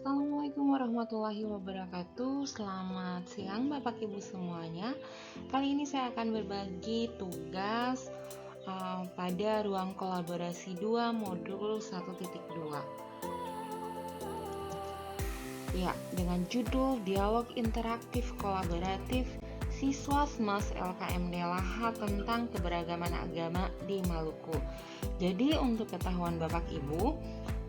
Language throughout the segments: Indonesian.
Assalamualaikum warahmatullahi wabarakatuh. Selamat siang Bapak Ibu semuanya. Kali ini saya akan berbagi tugas pada ruang kolaborasi 2 modul 1.2. Ya, dengan judul Dialog Interaktif Kolaboratif Siswa SMAS LKMD Laha tentang keberagaman agama di Maluku. Jadi untuk ketahuan Bapak Ibu,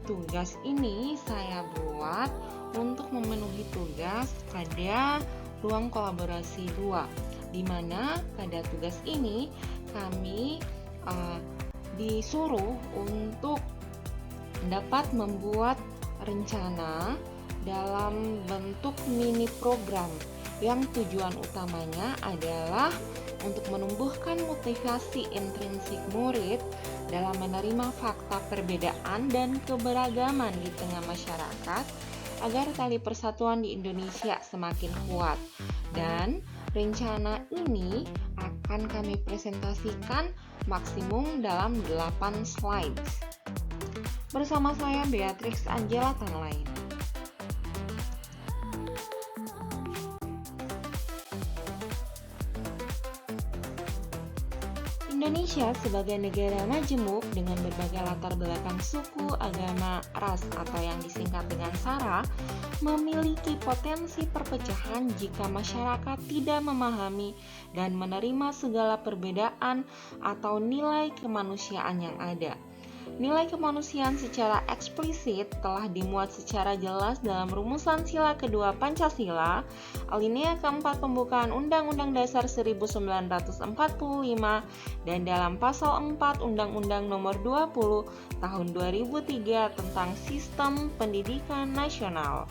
tugas ini saya buat untuk memenuhi tugas pada ruang kolaborasi 2, di mana pada tugas ini kami disuruh untuk dapat membuat rencana dalam bentuk mini program yang tujuan utamanya adalah untuk menumbuhkan motivasi intrinsik murid dalam menerima fakta perbedaan dan keberagaman di tengah masyarakat agar tali persatuan di Indonesia semakin kuat. Dan rencana ini akan kami presentasikan maksimum dalam 8 slides. Bersama saya Beatrix Angela Tanlain. Indonesia sebagai negara majemuk dengan berbagai latar belakang suku, agama, ras atau yang disingkat dengan SARA, memiliki potensi perpecahan jika masyarakat tidak memahami dan menerima segala perbedaan atau nilai kemanusiaan yang ada. Nilai kemanusiaan secara eksplisit telah dimuat secara jelas dalam rumusan sila kedua Pancasila, alinea keempat pembukaan Undang-Undang Dasar 1945 dan dalam pasal 4 Undang-Undang Nomor 20 Tahun 2003 tentang Sistem Pendidikan Nasional.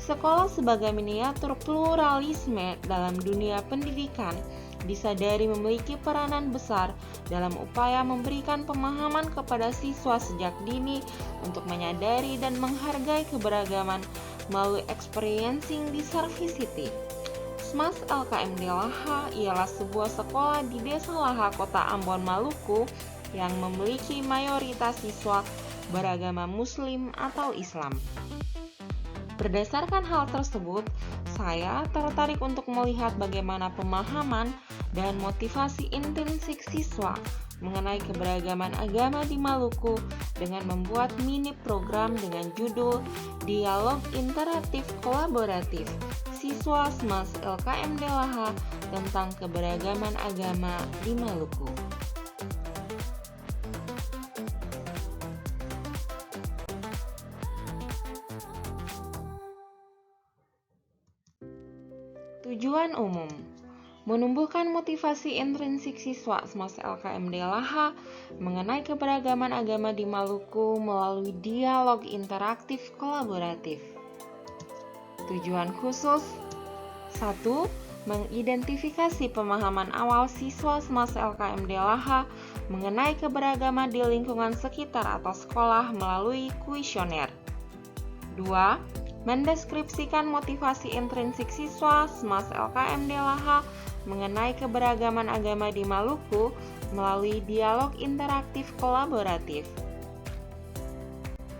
Sekolah sebagai miniatur pluralisme dalam dunia pendidikan disadari memiliki peranan besar dalam upaya memberikan pemahaman kepada siswa sejak dini untuk menyadari dan menghargai keberagaman melalui experiencing diversity. SMAS LKMD Laha ialah sebuah sekolah di Desa Laha, Kota Ambon, Maluku yang memiliki mayoritas siswa beragama Muslim atau Islam. Berdasarkan hal tersebut, saya tertarik untuk melihat bagaimana pemahaman dan motivasi intrinsik siswa mengenai keberagaman agama di Maluku dengan membuat mini program dengan judul Dialog Interaktif Kolaboratif Siswa SMAS LKMD Laha tentang keberagaman agama di Maluku. Tujuan umum: menumbuhkan motivasi intrinsik siswa SMAS LKMD Laha mengenai keberagaman agama di Maluku melalui dialog interaktif kolaboratif. Tujuan khusus: 1. Mengidentifikasi pemahaman awal siswa SMAS LKMD Laha mengenai keberagaman di lingkungan sekitar atau sekolah melalui kuesioner. 2. Mendeskripsikan motivasi intrinsik siswa SMAS LKMD Laha mengenai keberagaman agama di Maluku melalui dialog interaktif kolaboratif.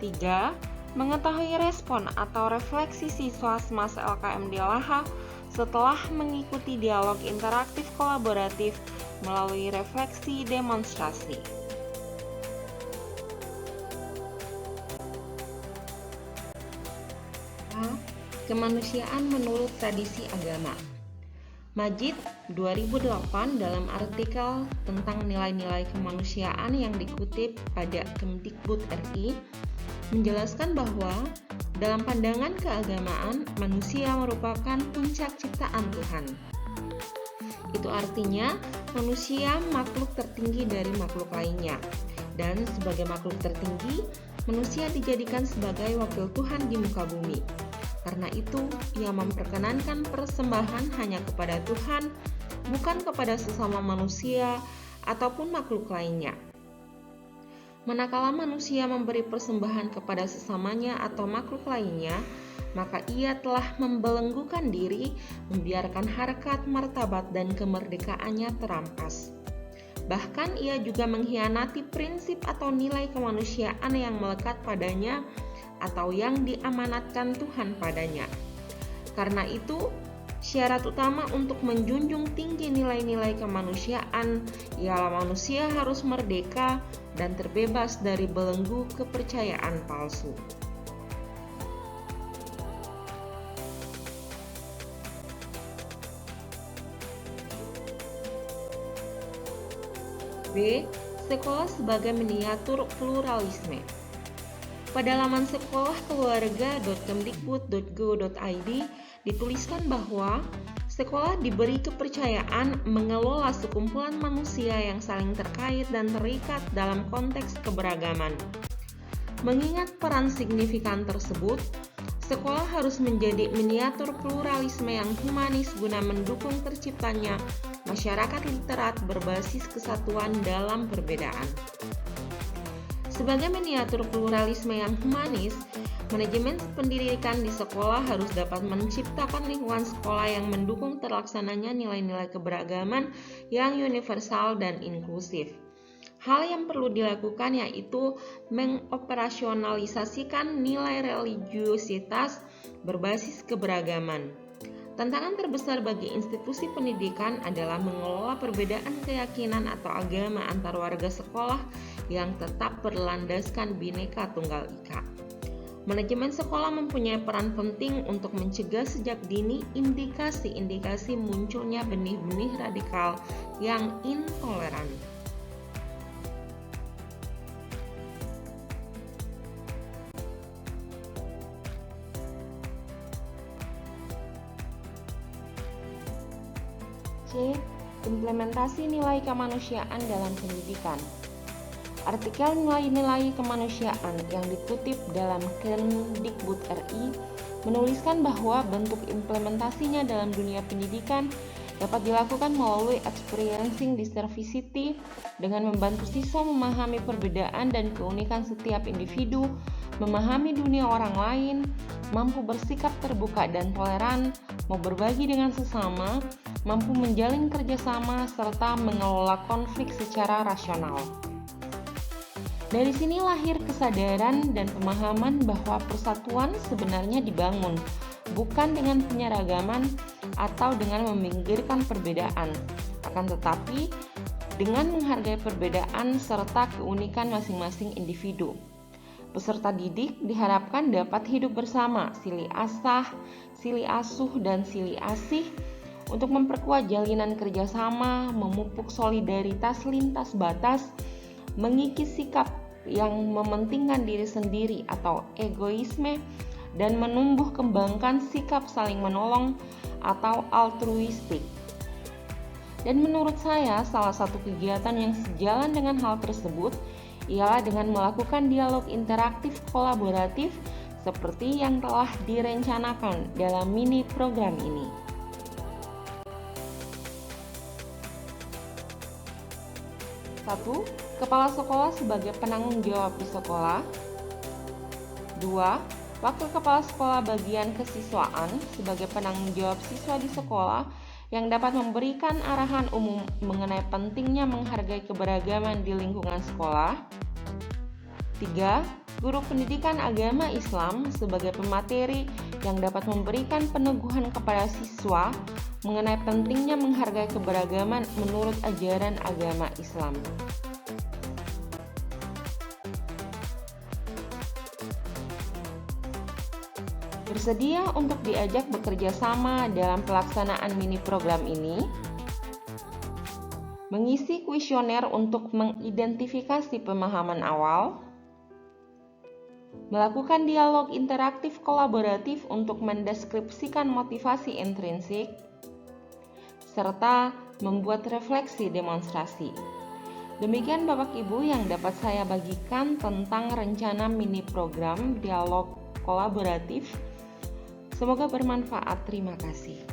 3. Mengetahui respon atau refleksi siswa SMAS LKMD Laha setelah mengikuti dialog interaktif kolaboratif melalui refleksi demonstrasi. Kemanusiaan menurut tradisi agama. Majid 2008 dalam artikel tentang nilai-nilai kemanusiaan yang dikutip pada Kemdikbud RI menjelaskan bahwa dalam pandangan keagamaan, manusia merupakan puncak ciptaan Tuhan. Itu artinya manusia makhluk tertinggi dari makhluk lainnya, dan sebagai makhluk tertinggi, manusia dijadikan sebagai wakil Tuhan di muka bumi. Karena itu, ia memperkenankan persembahan hanya kepada Tuhan, bukan kepada sesama manusia ataupun makhluk lainnya. Manakala manusia memberi persembahan kepada sesamanya atau makhluk lainnya, maka ia telah membelenggukan diri, membiarkan harkat, martabat, dan kemerdekaannya terampas. Bahkan ia juga mengkhianati prinsip atau nilai kemanusiaan yang melekat padanya atau yang diamanatkan Tuhan padanya. Karena itu, syarat utama untuk menjunjung tinggi nilai-nilai kemanusiaan ialah manusia harus merdeka dan terbebas dari belenggu kepercayaan palsu. B. Sekolah sebagai miniatur pluralisme. Pada laman sekolah keluarga.kemdikbud.go.id dituliskan bahwa sekolah diberi kepercayaan mengelola sekumpulan manusia yang saling terkait dan terikat dalam konteks keberagaman. Mengingat peran signifikan tersebut, sekolah harus menjadi miniatur pluralisme yang humanis guna mendukung terciptanya masyarakat literat berbasis kesatuan dalam perbedaan. Sebagai miniatur pluralisme yang humanis, manajemen pendidikan di sekolah harus dapat menciptakan lingkungan sekolah yang mendukung terlaksananya nilai-nilai keberagaman yang universal dan inklusif. Hal yang perlu dilakukan yaitu mengoperasionalisasikan nilai religiositas berbasis keberagaman. Tantangan terbesar bagi institusi pendidikan adalah mengelola perbedaan keyakinan atau agama antar warga sekolah yang tetap berlandaskan Bhinneka Tunggal Ika. Manajemen sekolah mempunyai peran penting untuk mencegah sejak dini indikasi-indikasi munculnya benih-benih radikal yang intoleran. C. Implementasi nilai kemanusiaan dalam pendidikan. Artikel nilai-nilai kemanusiaan yang dikutip dalam Kemdikbud RI menuliskan bahwa bentuk implementasinya dalam dunia pendidikan dapat dilakukan melalui experiencing diversity dengan membantu siswa memahami perbedaan dan keunikan setiap individu, memahami dunia orang lain, mampu bersikap terbuka dan toleran, mau berbagi dengan sesama, mampu menjalin kerjasama, serta mengelola konflik secara rasional. Dari sini lahir kesadaran dan pemahaman bahwa persatuan sebenarnya dibangun, bukan dengan penyeragaman atau dengan meminggirkan perbedaan, akan tetapi dengan menghargai perbedaan serta keunikan masing-masing individu. Peserta didik diharapkan dapat hidup bersama, silih asah, silih asuh, dan silih asih untuk memperkuat jalinan kerjasama, memupuk solidaritas lintas batas, mengikis sikap yang mementingkan diri sendiri atau egoisme, dan menumbuh kembangkan sikap saling menolong atau altruistik. Dan menurut saya, salah satu kegiatan yang sejalan dengan hal tersebut ialah dengan melakukan dialog interaktif kolaboratif seperti yang telah direncanakan dalam mini program ini. 1. Kepala sekolah sebagai penanggung jawab di sekolah. 2. Wakil kepala sekolah bagian kesiswaan sebagai penanggung jawab siswa di sekolah yang dapat memberikan arahan umum mengenai pentingnya menghargai keberagaman di lingkungan sekolah. 3. Guru pendidikan agama Islam sebagai pemateri yang dapat memberikan peneguhan kepada siswa mengenai pentingnya menghargai keberagaman menurut ajaran agama Islam. Bersedia untuk diajak bekerja sama dalam pelaksanaan mini program ini? Mengisi kuesioner untuk mengidentifikasi pemahaman awal? Melakukan dialog interaktif kolaboratif untuk mendeskripsikan motivasi intrinsik? Serta membuat refleksi demonstrasi. Demikian Bapak Ibu yang dapat saya bagikan tentang rencana mini program dialog kolaboratif. Semoga bermanfaat. Terima kasih.